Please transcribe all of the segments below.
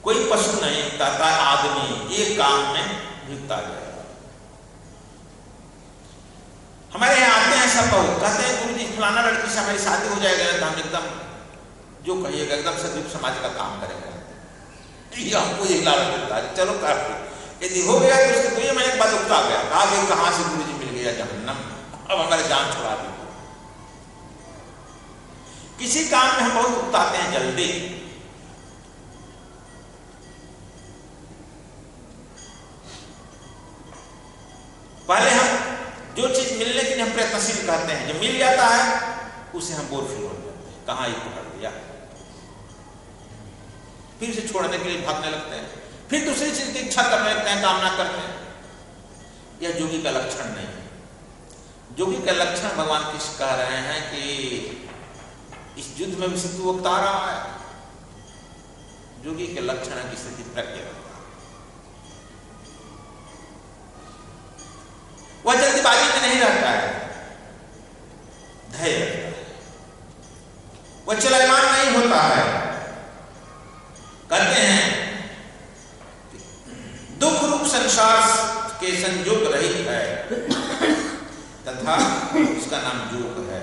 कोई पशु नहीं तथा आदमी एक काम में जुटता जाएगा। हमारे यहाँ आते हैं सब बहुत, कहते हैं गुरु जी फलाना लड़की से हमारी शादी हो जाएगा तो हम एकदम जो कहिएगा एकदम सदुप समाज का काम करेंगे। ये हमको एक लालच मिलता है, चलो कर दो। यदि हो गया तो उसके 2 महीने के बाद उगता गया, कहा कि कहाँ से गुरु जी मिल गया जहन्नम, अब हमारे जान छुड़ा दी। किसी काम में हम बहुत उगताते हैं जल्दी। पहले हम जो चीज मिलने के लिए हम प्रयत्नशील करते हैं, जब मिल जाता है उसे हम बोर फील हो जाते हैं, कहाँ ये पकड़ लिया, फिर उसे छोड़ने के लिए भागने लगते हैं, फिर दूसरी चीज की इच्छा करने लगते हैं, कामना करते हैं। यह योगी का लक्षण नहीं है। योगी का लक्षण भगवान कृष्ण कह रहे हैं कि इस युद्ध में भी सिद्धू उकता रहा है। योगी के लक्षण है कि स्थिति प्रज्ञा, वह जल्दबाजी में नहीं रहता है, धैर्य रहता है, वह चलायमान नहीं होता है। कहते हैं दुख रूप संसार के संयोग रहित है तथा उसका नाम योग है।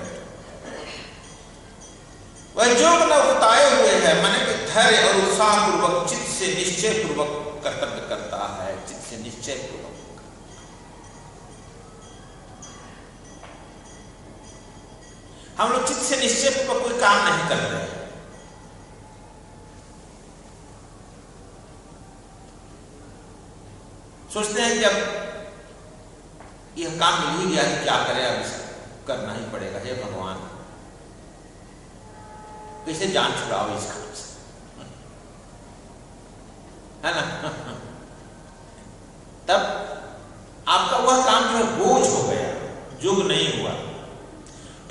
वह योग न उताए हुए है, माने कि धैर्य और उत्साह पूर्वक चित्त से निश्चय पूर्वक कर्तव्य करता है, चित्त से निश्चय पूर्वक। हम लोग चित्त से निश्चय पूर्वक कोई काम नहीं करते हैं। सोचते हैं कि अब यह काम मिल ही गया तो क्या करें, अब इसे करना ही पड़ेगा। हे भगवान, कैसे जान छुड़ाओ इस काम से, है ना। तब आपका वह काम जो है बोझ हो गया, योग नहीं हुआ।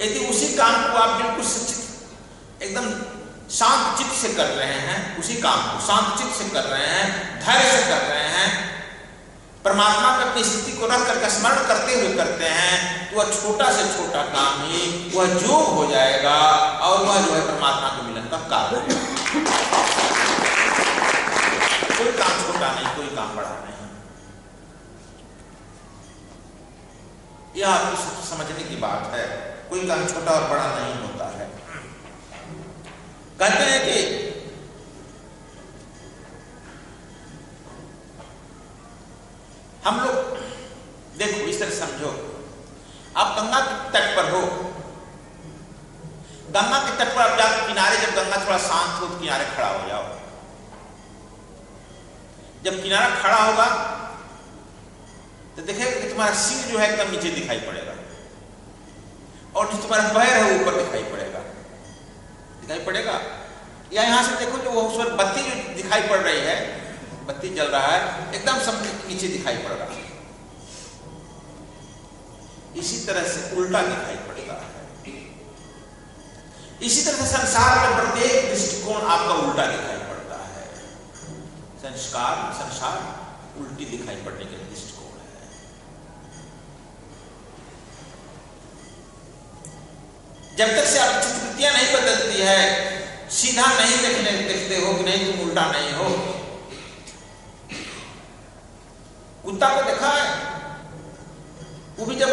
यदि उसी काम को आप बिल्कुल सचित एकदम शांत चित्त से कर रहे हैं, उसी काम को शांत चित्त से कर रहे हैं, धैर्य से कर रहे हैं, परमात्मा की अपनी स्थिति को रख करके स्मरण करते हुए करते हैं, तो वह छोटा से छोटा काम ही वह योग हो जाएगा और वह जो है परमात्मा के मिलन का कारण है। कोई काम छोटा नहीं, कोई काम बड़ा नहीं। यह आपको समझने की बात है। कोई काम छोटा और बड़ा नहीं होता है। कहते हैं कि हम लोग देखो इस तरह समझो, आप गंगा के तट पर हो, गंगा के तट पर आप जाकर किनारे, जब गंगा थोड़ा शांत हो तो किनारे खड़ा हो जाओ। जब किनारा खड़ा होगा तो देखिएगा कि तुम्हारा सिर जो है एकदम नीचे दिखाई पड़ेगा और जो तुम्हारा पैर है ऊपर दिखाई पड़ेगा। या यहां से देखो जो वो उस पर बत्ती जो दिखाई पड़ रही है, बत्ती जल रहा है, एकदम सब नीचे दिखाई पड़ रहा है। इसी तरह से उल्टा दिखाई पड़ता है। इसी तरह से संसार का प्रत्येक दृष्टिकोण आपका उल्टा दिखाई पड़ता है। संसार उल्टी दिखाई पड़ने के दृष्टिकोण है। जब तक से आपकी चित्तवृत्तियां नहीं बदलती है, सीधा नहीं देखते हो कि नहीं तुम उल्टा नहीं हो। कुत्ता को देखा है, वो भी जब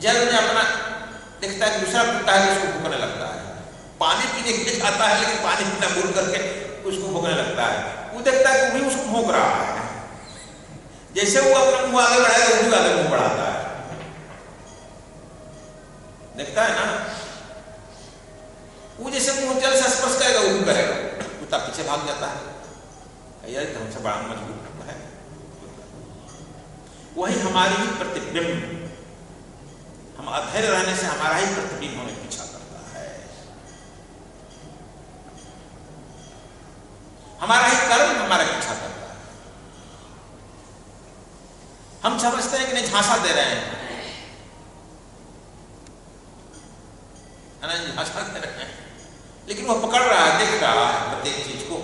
जल में अपना देखता है दूसरा कुत्ता है तो उसको भूखने लगता है। पानी पीने के लिए जाता है लेकिन पानी पीना भूल करके उसको भूखने लगता है। वो देखता है कि वो भी उसको भूख रहा है। जैसे वो अपना मुंह आगे बढ़ाएगा वो भी आगे मुंह बढ़ाता है, देखता है ना। वो जैसे मुंह जल से स्पर्श करेगा वो भी करेगा, कुत्ता पीछे भाग जाता है। यार हमसे बड़ा मजबूत है। वही हमारी ही प्रतिबिंब, हम अधैर्य रहने से हमारा ही प्रतिबिंब हमें पीछा करता है। हमारा ही कर्म हमारा पीछा करता है। हम समझते हैं कि नहीं झांसा दे रहे हैं, झांसा दे रहे हैं, लेकिन वो पकड़ रहा है, देख रहा है प्रत्येक चीज को।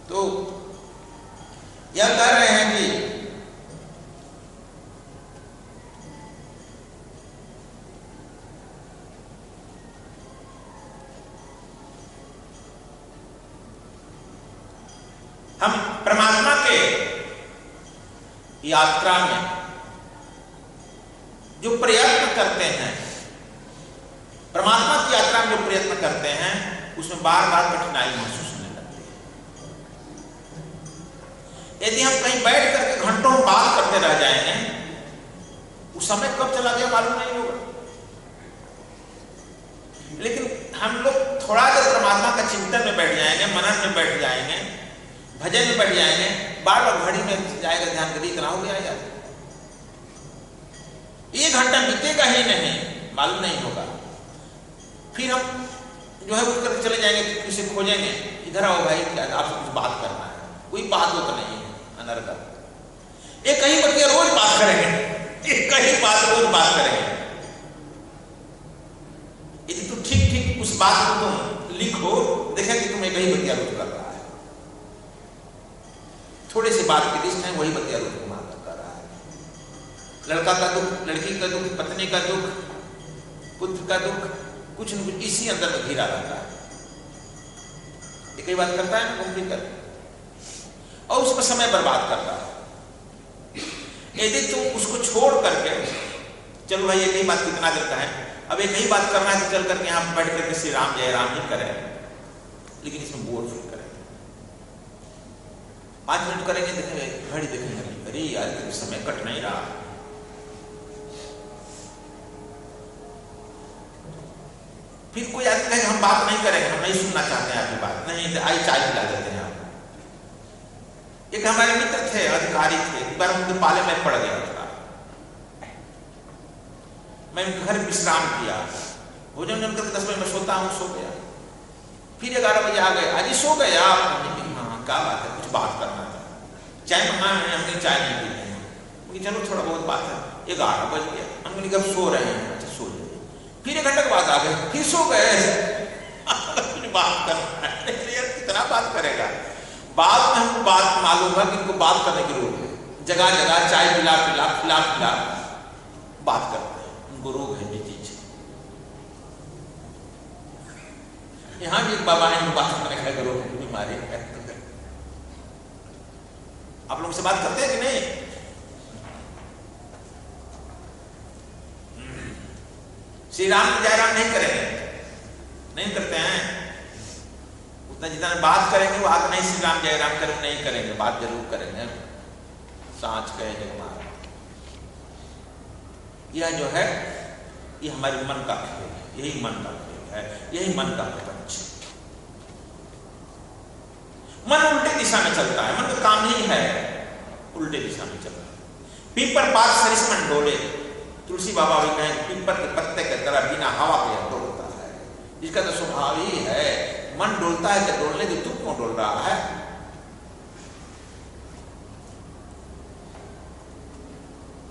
तो यह कह रहे हैं कि हम परमात्मा के यात्रा में जो प्रयत्न करते हैं, परमात्मा की यात्रा में जो प्रयत्न करते हैं, उसमें बार बार कठिनाई महसूस होने लगती है। यदि हम कहीं बैठ करके घंटों बात करते रह जाएंगे, उस समय कब चला गया मालूम नहीं होगा। लेकिन हम लोग थोड़ा देर परमात्मा का चिंतन में बैठ जाएंगे, मनन में बैठ जाएंगे, भजन में बैठ जाएंगे, बार बार घड़ी में जाएगा ध्यान करिए, इतना हो गया यार, 1 घंटा बीतेगा ही नहीं, मालूम नहीं होगा। फिर हम जो है उठ करके चले जाएंगे, किसी खोजेंगे, इधर आओ भाई, क्या आपसे कुछ बात करना है। कोई बात हो तो नहीं है, अनर्गल एक ही बतिया रोज बात करेंगे, एक ही बात रोज बात करेंगे। यदि तुम ठीक ठीक उस बात को तुम लिखो, देखें कि तुम एक ही बतिया रोज कर रहा है। थोड़े से बात की लिस्ट है, वही बतिया रोज घुमा कर रहा है। लड़का का दुख, लड़की का दुख, पत्नी का दुख, पुत्र का दुख, कुछ न कुछ इसी अंदर में घिरा रहता है। एक ही बात करता है घूम फिर कर, और उसमें समय बर्बाद करता है। यदि तुम उसको छोड़ करके चलो भाई एक ही बात कितना देर का है, अब एक ही बात करना है तो चल करके यहाँ बैठ करके श्री राम जय राम ही करें, लेकिन इसमें बोर फील करें। 5 मिनट करेंगे, देखेंगे घड़ी, देखेंगे अरे यार समय कट नहीं रहा। फिर कोई आदमी कहे हम बात नहीं करेंगे, हम नहीं सुनना चाहते हैं आपकी बात, नहीं तो आई चाय पिला देते हैं आपको। एक हमारे मित्र थे, अधिकारी थे, एक बार उनके पाले में पड़ गया था। मैं घर विश्राम किया, भोजन जम करके 10 बजे मैं सोता हूँ, सो गया। फिर 11 बजे आ गए, आज सो गए आप? हाँ, क्या बात है, कुछ बात करना था, चाय मंगा है, हमने चाय नहीं पी रहे हैं, चलो थोड़ा बहुत बात है। 11 बज गया, हमने कहा सो रहे हैं, अच्छा सो जाइए। फिर 1 घंटे के बाद आ गए, फिर सो गए। कुछ बात करना है, कितना बात करेगा। बाद में हमको बात मालूम है कि इनको बात करने की रोग है, जगह जगह चाय पिला पिला खिला खिला बात करते हैं, उनको रोग है नीतीश। यहाँ भी एक बाबा है, बात करने का रोग है, बीमारी है। आप लोग से बात करते हैं कि नहीं? श्री राम जय राम नहीं करेंगे, नहीं करते हैं। उतना जितना बात करेंगे वो आगे नहीं श्री राम जय राम करेंगे, नहीं करेंगे, बात जरूर करेंगे। सांच कहे जगमार, यह जो है ये हमारे मन का खेल है, यही मन का खेल है, यही मन का प्रपंच। मन उल्टे दिशा में चलता है, मन का काम ही है उल्टे दिशा में चलता है। पीपर पात सरिस मन डोले, तुलसी बाबा भी कहें पीपर के पत्ते की तरह बिना हवा के डोलता है। इसका तो स्वभाव ही है, मन डोलता है तो डोलने दो, तू क्यों डोल रहा है?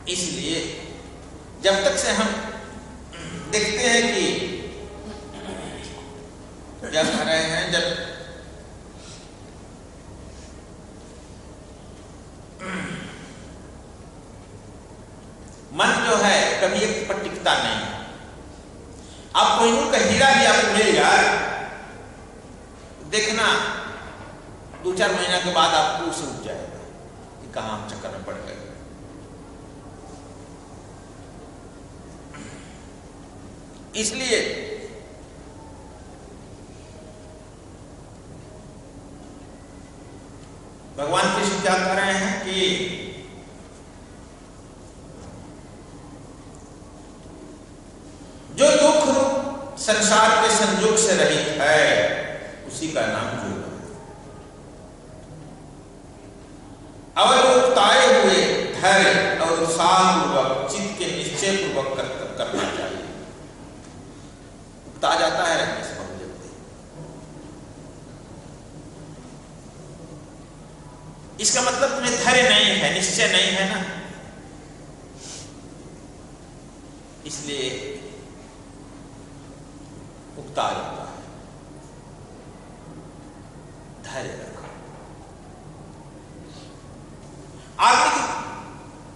इसलिए जब तक से हम देखते हैं कि क्या कह रहे हैं, जब मन जो है कभी एक पर टिकता नहीं। आप कोहिनूर का हीरा भी आपको मिल जाए, देखना 2-4 महीना के बाद आपको उसे उठ जाएगा कि कहां हम चक्कर में पड़ गए। इसलिए भगवान कृष्ण क्या कह रहे हैं कि जो दुख रूप संसार के संयोग से रहित है उसी का नाम योग है। अवरुक्ताए हुए धैर्य और उत्साह पूर्वक चित्त के निश्चय पूर्वक करना चाहिए। उकता जाता है रहने से बहुत जल्दी। इसका मतलब तुम्हें धैर्य नहीं है, निश्चय नहीं है ना, इसलिए उकता जाता है। धैर्य रखो। आदमी की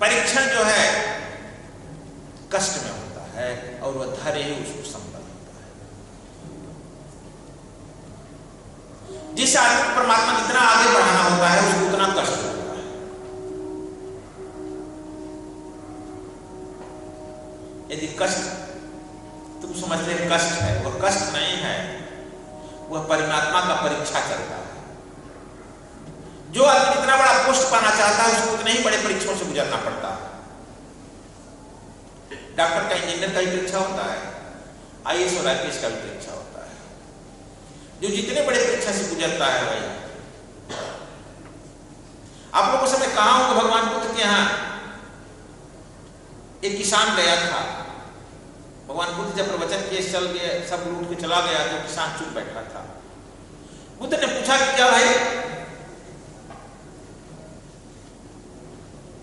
परीक्षण जो है कष्ट में होता है और वह धैर्य ही उसको संभल होता है। जिस आदमी को परमात्मा जितना आगे बढ़ाना होता है उसको उतना कष्ट होता है। यदि कष्ट तुम समझते हैं कष्ट है, वह कष्ट नहीं है, वह परमात्मा का परीक्षा चलता है। जो आदमी इतना बड़ा पोस्ट पाना चाहता है उसको उतने ही बड़े परीक्षाओं से गुजरना पड़ता है। डॉक्टर का, इंजीनियर का भी परीक्षा होता है, IAS और IPS का भी परीक्षा होता है। जो जितने बड़े परीक्षा से गुजरता है भाई। आप लोगों से मैं कहा हूं कि भगवान बुद्ध के यहां एक किसान गया था। भगवान बुद्ध जब प्रवचन किए चल गए, सब लूट के चला गया तो किसान चुप बैठा था। बुद्ध ने पूछा कि क्या भाई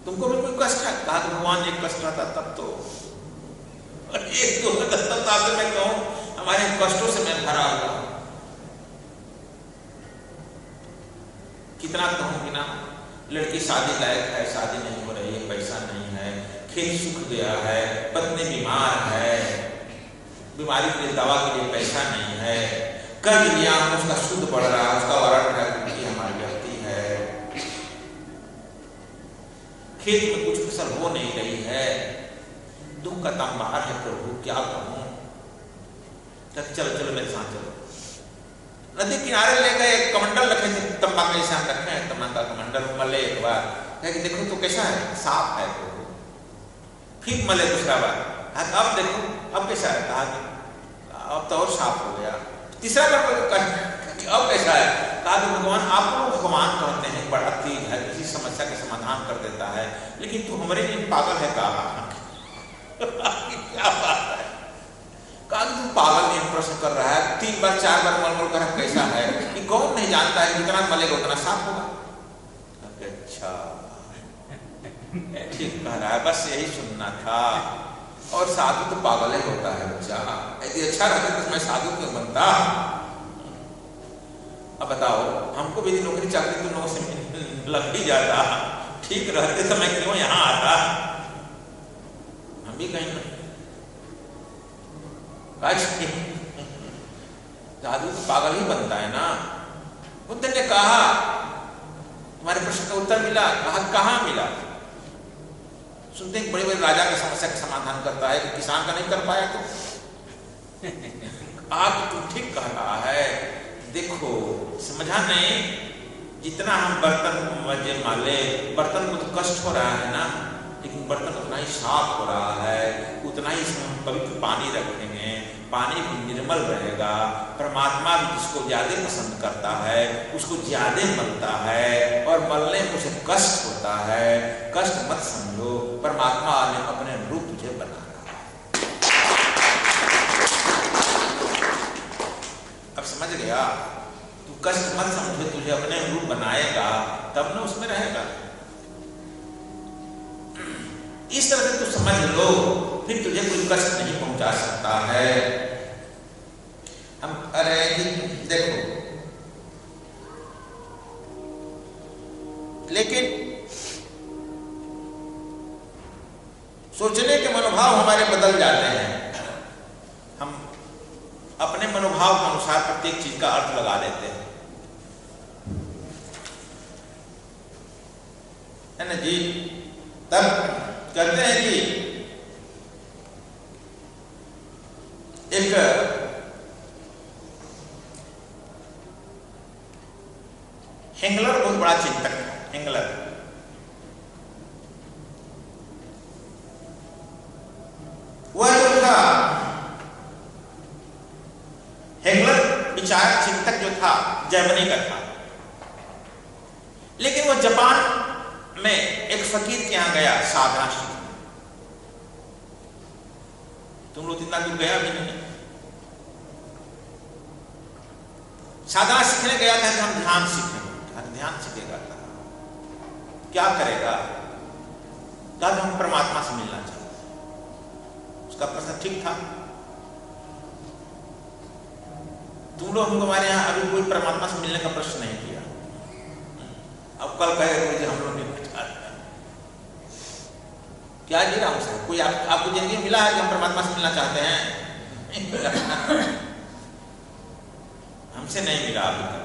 तुमको भी कोई कष्ट है? कहा कि भगवान एक कष्ट रहता तब तो, और एक तो तब तो मैं कहूं हमारे कष्टों से मैं भरा हुआ हूं। कितना कहूं कि ना, लड़की शादी लायक है, शादी नहीं हो रही है, पैसा नहीं है, खेत सूख गया है, पत्नी बीमार है, बीमारी के लिए दवा के लिए पैसा नहीं है, कर्ज लिया उसका सूद बढ़ रहा है, उसका वारंट है कि हमारी गलती है, खेत में कुछ फसल हो नहीं रही है, दुख का तंबार है प्रभु, क्या कहूं? चलो चलो मेरे साथ चलो। नदी किनारे ले गए, एक कमंडल रखे थे, तंबाकू जैसे हम रखे हैं, तंबाकू का कमंडल मले एक बार, कहा कि देखो तो कैसा है, साफ है प्रभु। फिर मले दूसरा बार, अब देखो अब कैसा है, कहा कि अब तो और साफ हो गया। तीसरा बार अब कैसा है, कहा कि भगवान आप लोग भगवान कहते हैं, बड़ा तेज है, किसी समस्या का समाधान कर देता है, लेकिन तू हमारे लिए पागल है कहा। क्या बात है, कहा कि तू पागल नहीं प्रश्न कर रहा है, 3 बार 4 बार मल कर कैसा है, कि कौन नहीं जानता है जितना मलेगा उतना साफ होगा। अच्छा ठीक कह रहा है, बस यही सुनना था। और साधु तो पागल ही होता है बच्चा, यदि अच्छा रहता तो मैं साधु क्यों बनता? अब बताओ, हमको भी नौकरी चाकरी तो लोगों से लग ही जाता, ठीक रहते तो मैं क्यों यहाँ आता? हम भी कहीं साधु तो पागल ही बनता है ना। बुद्ध ने कहा, तुम्हारे प्रश्न का उत्तर मिला? कहा कहाँ मिला? सुनते हैं बड़े बड़े राजा की समस्या का समाधान करता है, कि किसान का नहीं कर पाया तो आप तुम ठीक कह रहा है। देखो समझा नहीं, जितना हम बर्तन मजे माले, बर्तन को तो कष्ट हो रहा है ना, लेकिन बर्तन उतना ही साफ हो रहा है, उतना ही इसमें हम पवित्र पानी रखेंगे, पानी भी निर्मल रहेगा। परमात्मा भी जिसको ज्यादा पसंद करता है उसको ज्यादा मलता है, और मलने में उसे कष्ट होता है। कष्ट मत समझो, परमात्मा ने अपने रूप तुझे बना रहा है। अब समझ गया? तू कष्ट मत समझो, तुझे अपने रूप बनाएगा तब ना उसमें रहेगा। इस तरह से तू समझ लो, फिर तुझे कोई कष्ट नहीं पहुंचा सकता है। हम अरे देखो, लेकिन सोचने के मनोभाव हमारे बदल जाते हैं। हम अपने मनोभाव के अनुसार प्रत्येक चीज का अर्थ लगा देते हैं, है ना जी? तब कहते हैं कि एक हेंगलर बहुत बड़ा चिंतक है। हेंगलर वह जो था, हेंगलर विचार चिंतक जो था जर्मनी का था, लेकिन वह जापान में एक फकीर के यहां गया साधना सीखने। तुम लोग इतना दूर गया भी नहीं। साधना सीखने गया था कि हम ध्यान सीखेंगे। ध्यान सीखेगा क्या करेगा? तब हम परमात्मा से मिलना चाहते हैं। उसका प्रश्न ठीक था। तुम लोग हमको हमारे यहां अभी कोई परमात्मा से मिलने का प्रश्न नहीं किया। अब कल कहे हम लोग क्या जी राम साहब, कोई आपको जिंदगी मिला है कि हम परमात्मा से मिलना चाहते हैं? हमसे नहीं मिला अभी तक।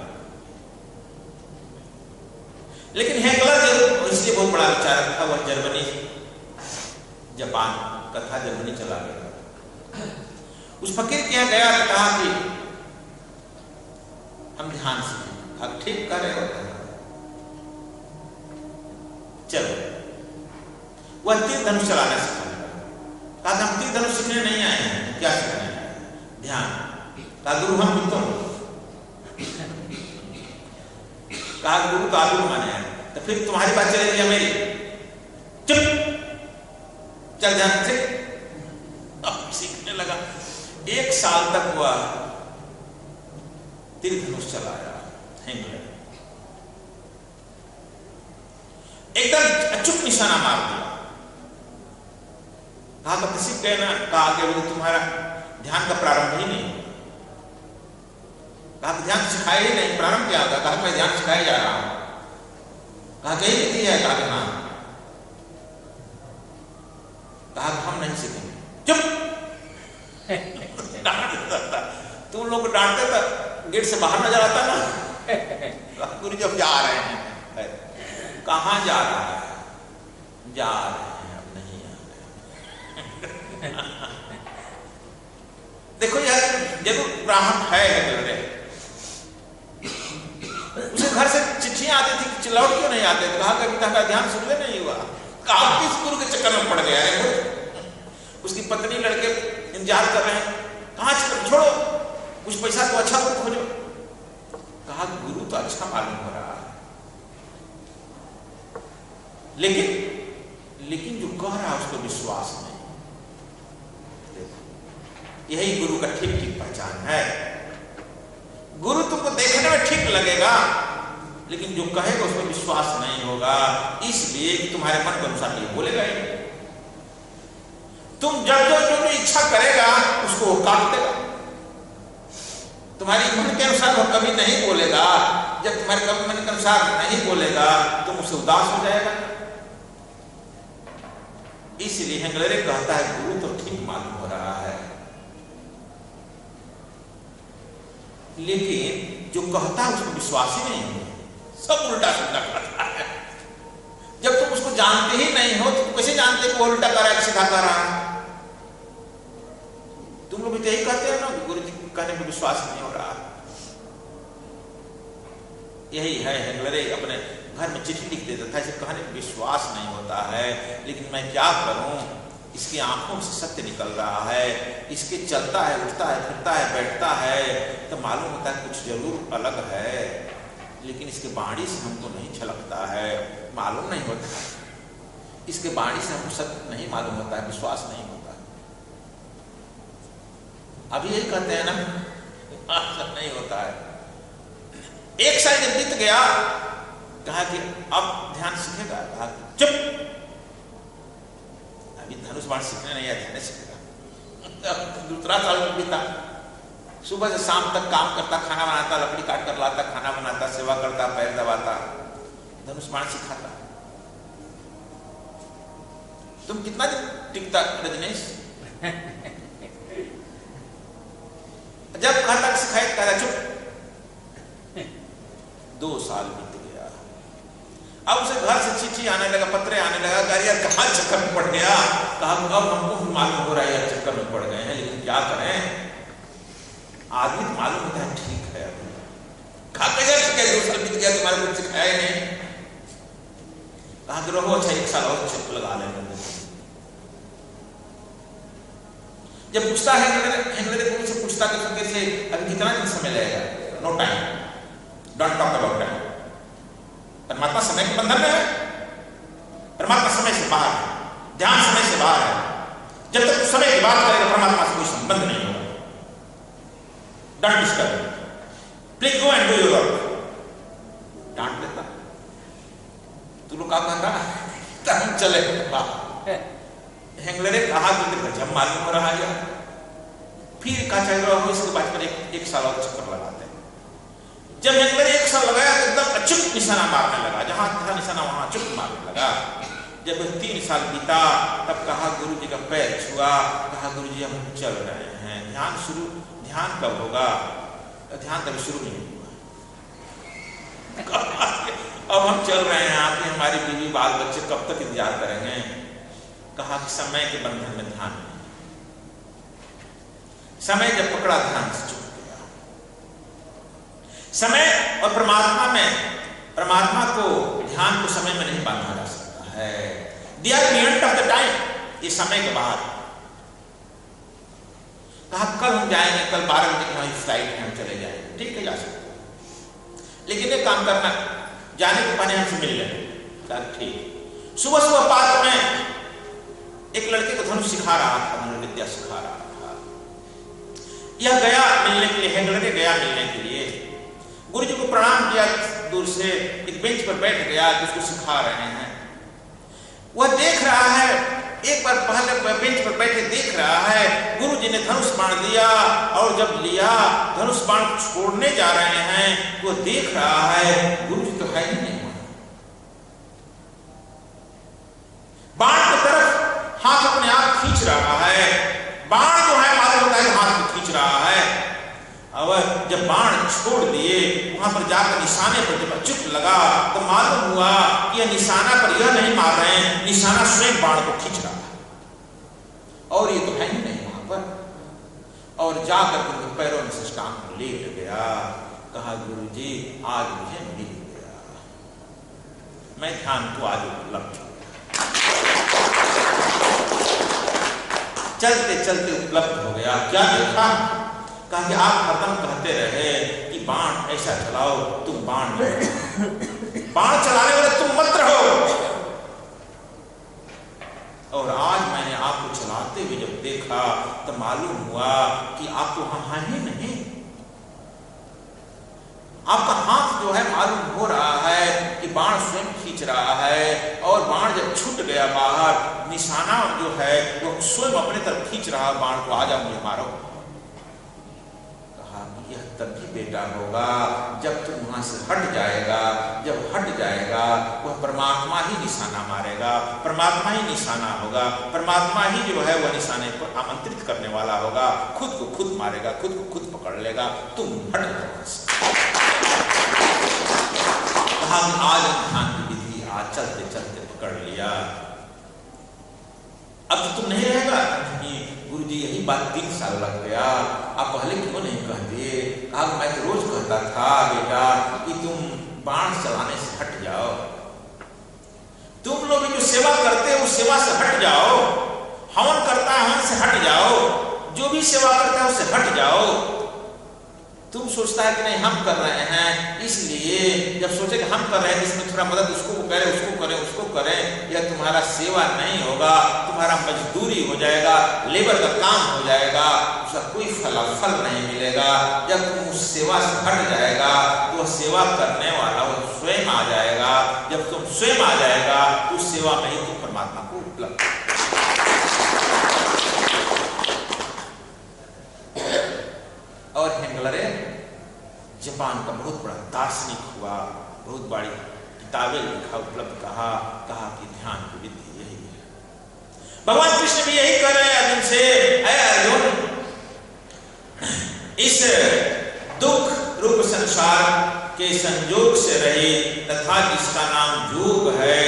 लेकिन हेंगलर जो इसलिए बहुत बड़ा विचारक था, वह जर्मनी जापान का था, जर्मनी चला गया। उस फकीर के यहाँ गया तो कहा कि हम ध्यान सीखें। अब ठीक कर रहे हो, चलो। वह तीर धनुष चलाना सीखा। कहा हम तीर धनुष सीखने नहीं आए हैं, क्या सीखने आए हैं? ध्यान। कहा गुरु हम भी तुम। कहा गुरु का गुरु माने हैं, तो फिर तुम्हारी बात चलेगी या मेरी? चुप, चल ध्यान से। अब सीखने लगा। 1 साल तक वह तीर धनुष चलाया। हेंगलर एकदम अचूक निशाना मार दिया। कहा तो किसी कहना, कहा आगे तुम्हारा ध्यान का प्रारंभ ही नहीं। कहा ध्यान सिखाया ही नहीं, प्रारंभ क्या होगा? कहा मैं ध्यान सिखाया जा रहा हूं। कहा कहीं विधि है? कहा हाँ। कहा हम नहीं सीखेंगे। चुप। तुम लोग डांटते तो गेट से बाहर नजर आता ना। गुरु जब जा रहे हैं, कहां जा रहा है? जा रहे हैं, अब नहीं आ रहे। देखो यार, जब ब्राह्मण है, उसे घर से चिट्ठियां आती थी, लौट क्यों नहीं आते? कहा कभी तक ध्यान सुनने नहीं हुआ। कहा किस गुरु के चक्कर में पड़ गया है? उसकी पत्नी लड़के इंतजार कर रहे हैं, कहां छोड़ो, कुछ पैसा तो अच्छा को खोजो। कहा गुरु तो अच्छा मालूम हो रहा है, लेकिन जो कह रहा है उसको विश्वास नहीं। यही गुरु का ठीक ठीक पहचान है। गुरु तुमको देखने में ठीक लगेगा, लेकिन जो कहेगा उसमें विश्वास नहीं होगा, इसलिए तुम्हारे मन के अनुसार ये बोलेगा ही। तुम जब जो इच्छा करेगा उसको वो काट देगा। तुम्हारी मन के अनुसार वो कभी नहीं बोलेगा। जब तुम्हारे कभी मन के अनुसार नहीं बोलेगा, तुम उससे उदास हो जाएगा। इसलिए हेंगलर कहता है गुरु तो ठीक मालूम हो रहा है, लेकिन जो कहता है उसको विश्वास ही नहीं है, सब उल्टा सुल्टा करता है। जब तुम उसको जानते ही नहीं हो तो तुम कैसे जानते कि वो उल्टा कर रहा है, सीधा कर रहा है? तुम लोग भी यही कहते हैं ना, गुरु जी कहने पर विश्वास नहीं हो रहा। यही है, हेंगलर अपने घर में चिट्ठी लिख देता था, इसे कहने पर विश्वास नहीं होता है, लेकिन मैं क्या करूं, इसकी आंखों से सत्य निकल रहा है, इसके चलता है, उठता है, फिरता है, बैठता है, तो मालूम होता है कुछ जरूर अलग है, लेकिन इसके बाणी से हमको नहीं छलकता है, मालूम नहीं होता। इसके बाणी से हमको सत्य नहीं मालूम होता है, विश्वास नहीं होता। अभी यही कहते हैं ना, सब नहीं होता है। 1 साल जब बीत गया, कहा कि अब ध्यान सीखेगा। कहा चुप, अभी धनुष बाण सीखने नहीं है, ध्यान सीखेगा। 2 साल बीता, सुबह से शाम तक काम करता, खाना बनाता, लकड़ी काट कर लाता, खाना बनाता, सेवा करता, पैर दबाता, धनुष बाण सिखाता। तुम कितना दिन टिकता रजनीश? जब घर तक सिखाए कहता चुप। 2 साल बीत गया। अब उसे घर से चिट्ठी आने लगा, पत्र आने लगा, कहा यार कहाँ चक्कर में पड़ गया। कहा अब हमको मालूम हो रहा है यार चक्कर में पड़ गए हैं, लेकिन क्या करें, आदमी तो मालूम होता है ठीक है। कहा कैसे ठीक है, 2 साल बीत गया, तुम्हारे कुछ सिखाया नहीं। कहा कि रहो, अच्छा 1 साल और चिप लगा लेंगे। जब पूछता है हेंगलर गुरु से पूछता कि कैसे अभी कितना दिन समय लगेगा? No time, don't talk about time. परमात्मा समय के बंधन में है, परमात्मा समय से बाहर है, ध्यान समय से बाहर है। जब तक समय की बात करेगा परमात्मा से कोई संबंध नहीं होगा। Don't disturb, please go and do your work. डांट देता, तू लोग क्या कहता, हम चले। हेंगलर कहा कि गजब मालूम हो रहा है। फिर कहा चल रहा हो, इसके बाद पर एक साल और चक्कर लगाते हैं। जब हेंगलर 1 साल लगाया तो एकदम अचूक निशाना मारने लगा, जहां था निशाना वहां अचूक मारने लगा। जब 3 साल बीता, तब कहा गुरु जी का पैर छुआ, कहा गुरु जी हम चल रहे हैं। ध्यान कब होगा? ध्यान कभी शुरू नहीं हुआ। अब हम चल रहे हैं, आपकी हमारी बीवी बाल बच्चे कब तक इंतजार करेंगे? कहा कि समय के बंधन में ध्यान नहीं। समय जब पकड़ा ध्यान से छूट गया। समय और परमात्मा में, परमात्मा को ध्यान को समय में नहीं बांधा जा सकता है। They are the end of the time, ये समय के बाद। कहा कल हम जाएंगे, कल 12 बजे की हमारी फ्लाइट है, हम चले जाएंगे। ठीक है, जा सकते, लेकिन एक काम करना, जाने के पहले हमसे मिल लें। ठीक। सुबह सुबह पार्क में एक लड़के को धनुष सिखा रहा था, धनुर्विद्या सिखा रहा था। यह गया मिलने के लिए, हेंगलरे गया मिलने के लिए। गुरु जी को प्रणाम किया, दूर से एक बेंच पर बैठ गया, उसको सिखा रहे हैं। वह देख रहा है, एक बार पहले बेंच पर बैठे देख रहा है, गुरु जी ने धनुष बाण लिया, और जब लिया धनुष बाण छोड़ने जा रहे हैं, वो देख रहा है गुरु जी तो है ही नहीं। बाण की तरफ हाथ अपने आप खींच रहा है, बाण जो है मालूम होता है हाथ में खींच रहा है। अब जब बाण छोड़ दिए, वहां पर जाकर निशाने पर जब चुप लगा तो मालूम हुआ कि यह निशाना पर यह नहीं मार रहे हैं, निशाना स्वयं बाण को खींच रहा है, और ये तो है ही नहीं वहां पर। और जाकर के पैरों में साष्टांग लेट गया। कहा गुरु जी आज मुझे मिल गया, मैं ध्यान को आज उपलब्ध हो गया, चलते चलते उपलब्ध हो गया। क्या देखा? कहा कि आप हरदम कहते रहे कि बाण ऐसा चलाओ, तुम बाण बाण चलाने वाले तुम मत रहो। और आज मैंने आपको चलाते हुए जब देखा तो मालूम हुआ कि आप तो वहां हैं ही नहीं। आपका हाथ जो है मालूम हो रहा है कि बाण स्वयं खींच रहा है, और बाण जब छूट गया बाहर, निशाना जो है वो स्वयं अपने तरफ खींच रहा बाण को, आजा मुझे मारो। कहा यह तभी बेटा होगा जब तुम वहां से हट जाएगा। जब हट जाएगा वह परमात्मा ही निशाना मारेगा, परमात्मा ही निशाना होगा, परमात्मा ही जो है वह निशाने पर आमंत्रित करने वाला होगा, खुद को खुद मारेगा, खुद को खुद पकड़ लेगा, तुम हट जाओ। आज ध्यान की विधि आज चलते चलते पकड़ लिया। अब तो तुम नहीं रहेगा। गुरु जी यही बात 3 साल लग गया, आप पहले क्यों नहीं कह दिए? कहा मैं तो रोज कहता था बेटा कि तुम बाण चलाने से हट जाओ, तुम लोग जो सेवा करते हो उस सेवा से हट जाओ, हवन करता है हवन से हट जाओ, जो भी सेवा करता है उससे हट जाओ। तुम सोचता है कि नहीं हम कर रहे हैं, इसलिए जब सोचे कि हम कर रहे हैं इसमें थोड़ा मदद उसको करें, उसको करें, उसको करें, यह तुम्हारा सेवा नहीं होगा, तुम्हारा मजदूरी हो जाएगा, लेबर का काम हो जाएगा, उसका कोई फल नहीं मिलेगा। जब तुम उस सेवा से हट जाएगा तो वह सेवा करने वाला वो स्वयं आ जाएगा। जब तुम स्वयं आ जाएगा तो उस सेवा में ही तुम परमात्मा को उपलब्ध। और हेंगलरे जापान का बहुत बड़ा दार्शनिक हुआ, बहुत बड़ी किताबें लिखा, उपलब्ध कहा कि ध्यान की विधि यही है। भगवान कृष्ण भी यही कह रहे हैं अर्जुन से, ऐ अर्जुन इस दुख रूप संसार के संयोग से रहे तथा जिसका नाम योग है,